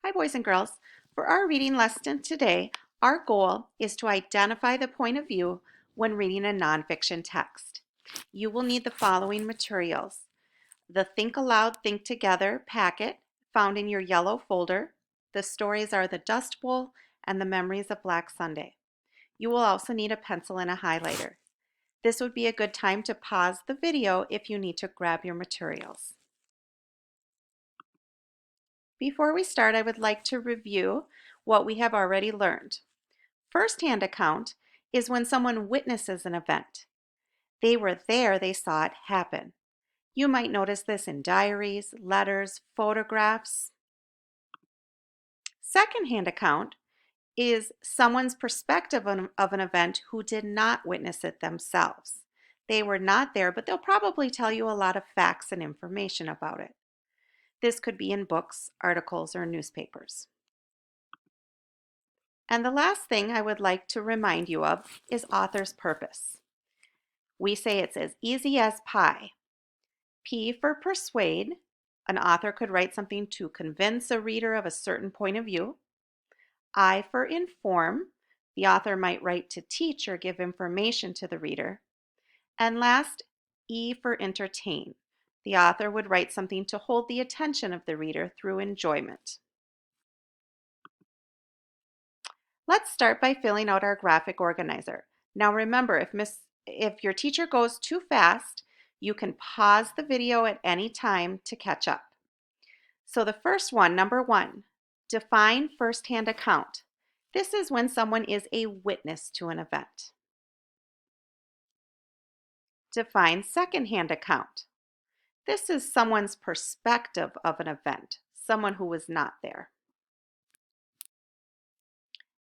Hi, boys and girls. For our reading lesson today, our goal is to identify the point of view when reading a nonfiction text. You will need the following materials: the Think Aloud, Think Together packet found in your yellow folder. The stories are The Dust Bowl and The Memories of Black Sunday. You will also need a pencil and a highlighter. This would be a good time to pause the video if you need to grab your materials. Before we start, I would like to review what we have already learned. First-hand account is when someone witnesses an event. They were there, they saw it happen. You might notice this in diaries, letters, photographs. Second-hand account is someone's perspective of an event who did not witness it themselves. They were not there, but they'll probably tell you a lot of facts and information about it. This could be in books, articles, or newspapers. And the last thing I would like to remind you of is author's purpose. We say it's as easy as pie. P for persuade. An author could write something to convince a reader of a certain point of view. I for inform. The author might write to teach or give information to the reader. And last, E for entertain. The author would write something to hold the attention of the reader through enjoyment. Let's start by filling out our graphic organizer. Now remember, if your teacher goes too fast, you can pause the video at any time to catch up. So the first one, number 1, define first-hand account. This is when someone is a witness to an event. Define second-hand account. This is someone's perspective of an event, someone who was not there.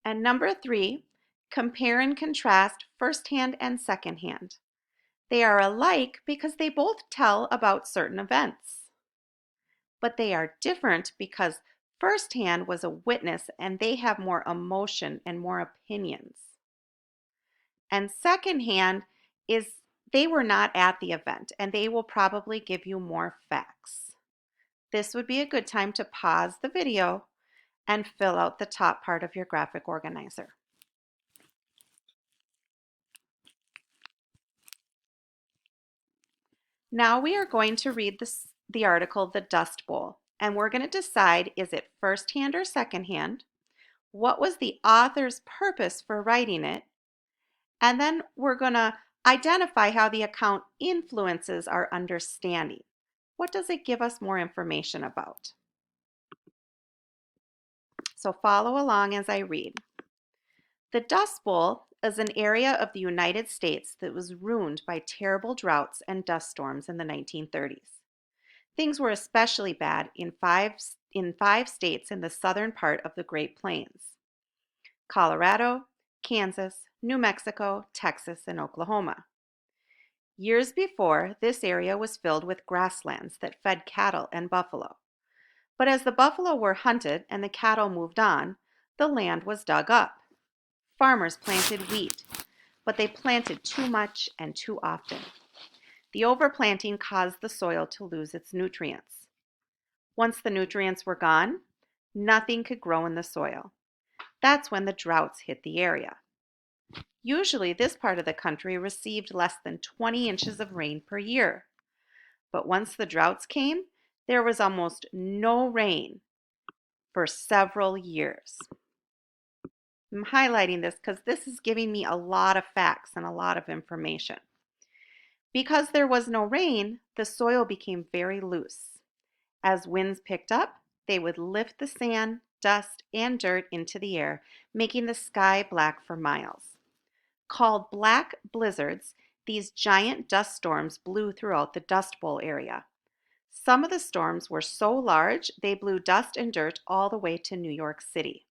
And number 3, compare and contrast first-hand and second-hand. They are alike because they both tell about certain events. But they are different because first-hand was a witness and they have more emotion and more opinions. And second-hand is they were not at the event and they will probably give you more facts. This would be a good time to pause the video and fill out the top part of your graphic organizer. Now we are going to read the article, The Dust Bowl, and we're going to decide, is it first-hand or second-hand? What was the author's purpose for writing it? And then we're going to identify how the account influences our understanding. What does it give us more information about? So follow along as I read. The Dust Bowl is an area of the United States that was ruined by terrible droughts and dust storms in the 1930s. Things were especially bad in five states in the southern part of the Great Plains: Colorado, Kansas, New Mexico, Texas, and Oklahoma. Years before, this area was filled with grasslands that fed cattle and buffalo. But as the buffalo were hunted and the cattle moved on, the land was dug up. Farmers planted wheat, but they planted too much and too often. The overplanting caused the soil to lose its nutrients. Once the nutrients were gone, nothing could grow in the soil. That's when the droughts hit the area. Usually, this part of the country received less than 20 inches of rain per year. But once the droughts came, there was almost no rain for several years. I'm highlighting this because this is giving me a lot of facts and a lot of information. Because there was no rain, the soil became very loose. As winds picked up, they would lift the sand, dust, and dirt into the air, making the sky black for miles. Called black blizzards, these giant dust storms blew throughout the Dust Bowl area. Some of the storms were so large they blew dust and dirt all the way to New York City.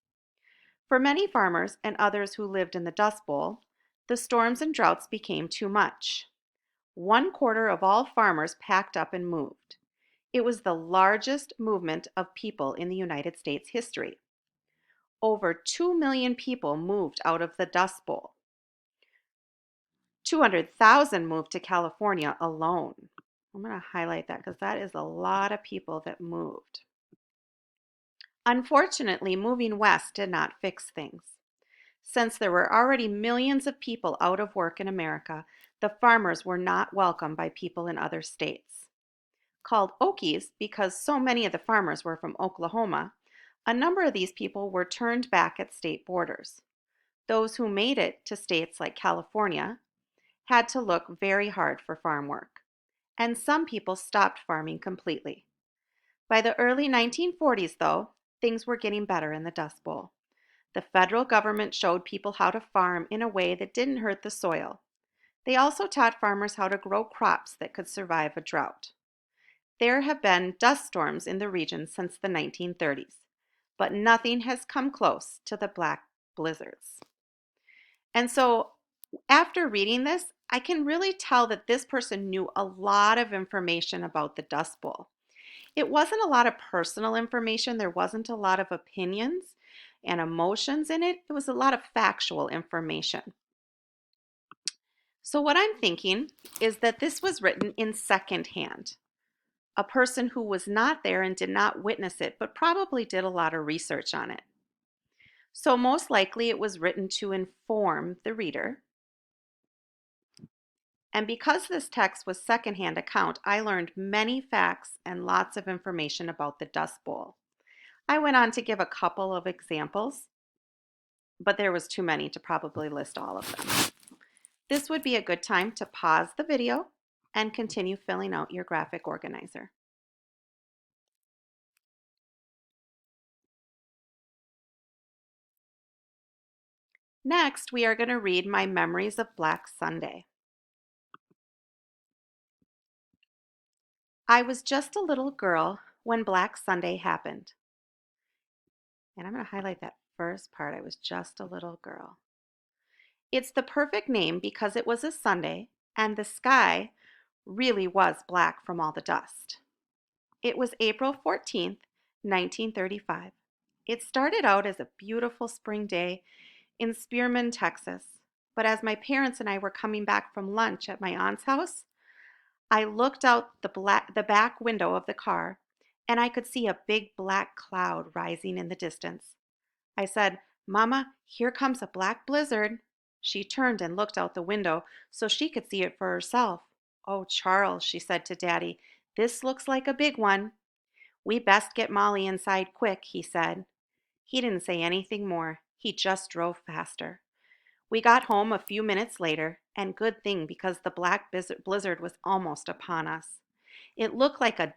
For many farmers and others who lived in the Dust Bowl, the storms and droughts became too much. 1/4 of all farmers packed up and moved. It was the largest movement of people in the United States history. Over 2 million people moved out of the Dust Bowl. 200,000 moved to California alone. I'm going to highlight that because that is a lot of people that moved. Unfortunately, moving west did not fix things. Since there were already millions of people out of work in America, the farmers were not welcomed by people in other states. Called Okies because so many of the farmers were from Oklahoma, a number of these people were turned back at state borders. Those who made it to states like California had to look very hard for farm work, and some people stopped farming completely. By the early 1940s, though, things were getting better in the Dust Bowl. The federal government showed people how to farm in a way that didn't hurt the soil. They also taught farmers how to grow crops that could survive a drought. There have been dust storms in the region since the 1930s, but nothing has come close to the black blizzards. And so, after reading this, I can really tell that this person knew a lot of information about the Dust Bowl. It wasn't a lot of personal information, there wasn't a lot of opinions and emotions in it. It was a lot of factual information. So, what I'm thinking is that this was written in secondhand. A person who was not there and did not witness it, but probably did a lot of research on it. So, most likely it was written to inform the reader. And because this text was secondhand account, I learned many facts and lots of information about the Dust Bowl. I went on to give a couple of examples, but there was too many to probably list all of them. This would be a good time to pause the video and continue filling out your graphic organizer. Next, we are going to read my memories of Black Sunday. I was just a little girl when Black Sunday happened. And I'm going to highlight that first part. I was just a little girl. It's the perfect name because it was a Sunday and the sky really was black from all the dust. It was April 14th, 1935. It started out as a beautiful spring day in Spearman, Texas. But as my parents and I were coming back from lunch at my aunt's house, I looked out the back window of the car and I could see a big black cloud rising in the distance. I said, "Mama, here comes a black blizzard." She turned and looked out the window so she could see it for herself. "Oh, Charles," she said to Daddy, "this looks like a big one." "We best get Molly inside quick," he said. He didn't say anything more. He just drove faster. We got home a few minutes later, and good thing because the black blizzard was almost upon us. It looked like a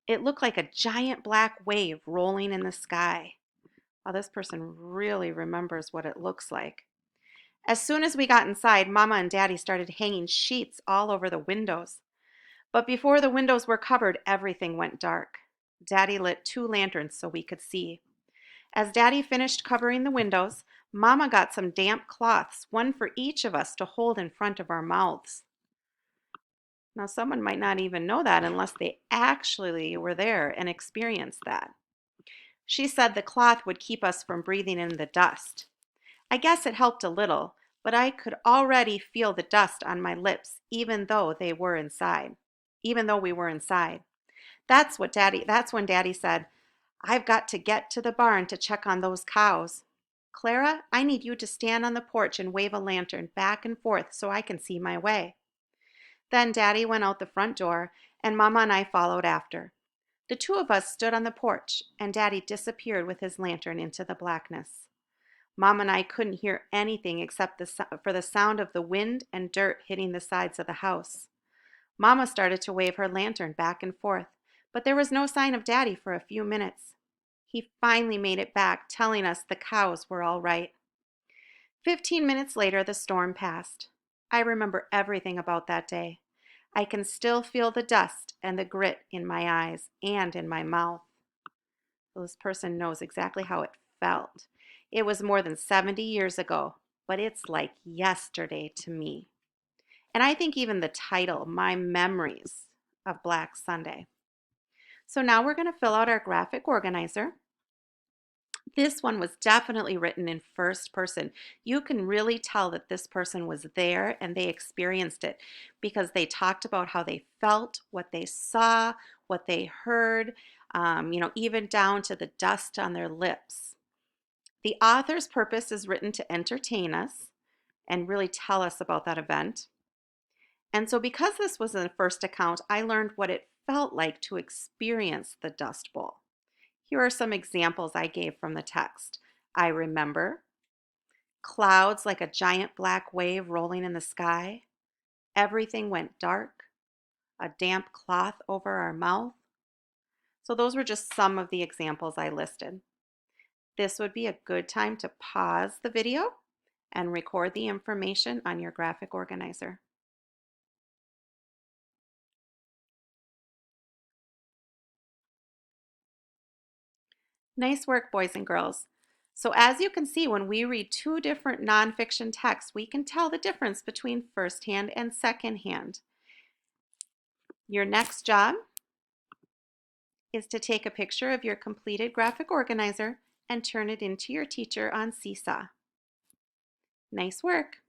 it looked like a giant black wave rolling in the sky. Wow, this person really remembers what it looks like. As soon as we got inside, Mama and Daddy started hanging sheets all over the windows. But before the windows were covered, everything went dark. Daddy lit 2 lanterns so we could see. As Daddy finished covering the windows, Mama got some damp cloths, one for each of us to hold in front of our mouths. Now, someone might not even know that unless they actually were there and experienced that. She said the cloth would keep us from breathing in the dust. I guess it helped a little, but I could already feel the dust on my lips even though we were inside. That's when Daddy said, "I've got to get to the barn to check on those cows. Clara, I need you to stand on the porch and wave a lantern back and forth so I can see my way." Then Daddy went out the front door, and Mama and I followed after. The two of us stood on the porch, and Daddy disappeared with his lantern into the blackness. Mom and I couldn't hear anything except for the sound of the wind and dirt hitting the sides of the house. Mama started to wave her lantern back and forth, but there was no sign of Daddy for a few minutes. He finally made it back, telling us the cows were all right. 15 minutes later, the storm passed. I remember everything about that day. I can still feel the dust and the grit in my eyes and in my mouth. This person knows exactly how it felt. It was more than 70 years ago, but it's like yesterday to me. And I think even the title, My Memories of Black Sunday. So now we're going to fill out our graphic organizer. This one was definitely written in first person. You can really tell that this person was there and they experienced it because they talked about how they felt, what they saw, what they heard. even down to the dust on their lips. The author's purpose is written to entertain us and really tell us about that event. And so, because this was the first account, I learned what it felt like to experience the Dust Bowl. Here are some examples I gave from the text. I remember clouds like a giant black wave rolling in the sky. Everything went dark. A damp cloth over our mouth. So, those were just some of the examples I listed. This would be a good time to pause the video and record the information on your graphic organizer. Nice work, boys and girls. So as you can see, when we read two different nonfiction texts, we can tell the difference between firsthand and secondhand. Your next job is to take a picture of your completed graphic organizer and turn it into your teacher on Seesaw. Nice work.